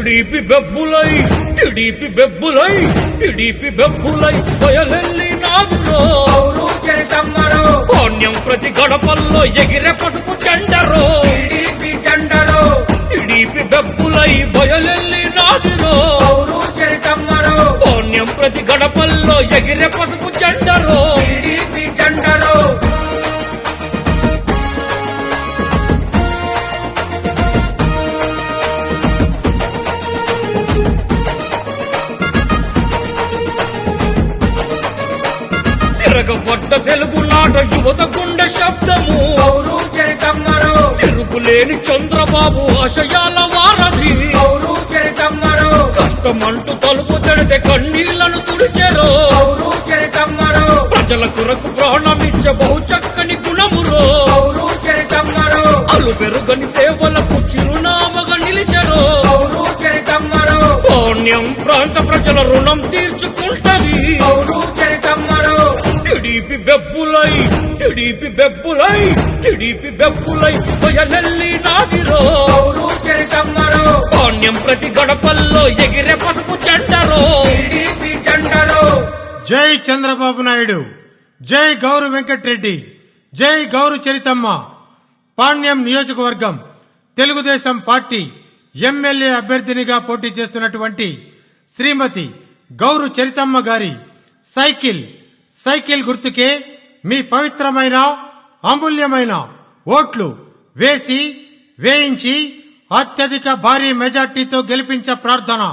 TDP బెబ్బులై బయలెల్లి నాదురో పాణ్యం ప్రతి గడపల్లో ఎగిరే పసుపు జెండరో టిడిపి బెబ్బులై బయలెల్లి నాదురో పాణ్యం ప్రతి గడపల్లో ఎగిరే పసుపు జెండరో తిరగబడ్డ తెలుగునాట యువత గుండె శబ్దము తిరుగులేని చంద్రబాబు ఆశయాల వారధి కష్టమంటూ తలుపు తెడితే కన్నీళ్లను తుడిచెరో ప్రజల కొరకు ప్రాణమిచ్చే బహు చక్కని గుణమురో అలు పెరుగని సేవలకు చిరునామగా నిలిచెరో పాణ్యం ప్రాంత ప్రజల రుణం తీర్చుకుంటది టిడిపి బెబ్బులై బయలెల్లి నాదిరో పాణ్యం ప్రతి గడపల్లో ఎగిరే పసుపు జెండరో జై చంద్రబాబు నాయుడు, జై గౌరు వెంకట్రెడ్డి, జై గౌరు చరితమ్మ. పాణ్యం నియోజకవర్గం తెలుగుదేశం పార్టీ ఎమ్మెల్యే అభ్యర్థినిగా పోటీ చేస్తున్నటువంటి శ్రీమతి గౌరు చరితమ్మ గారి సైకిల్ గుర్తుకే మీ పవిత్రమైన అమూల్యమైన ఓట్లు వేయించి అత్యధిక భారీ మెజార్టీతో గెలిపించే ప్రార్థన.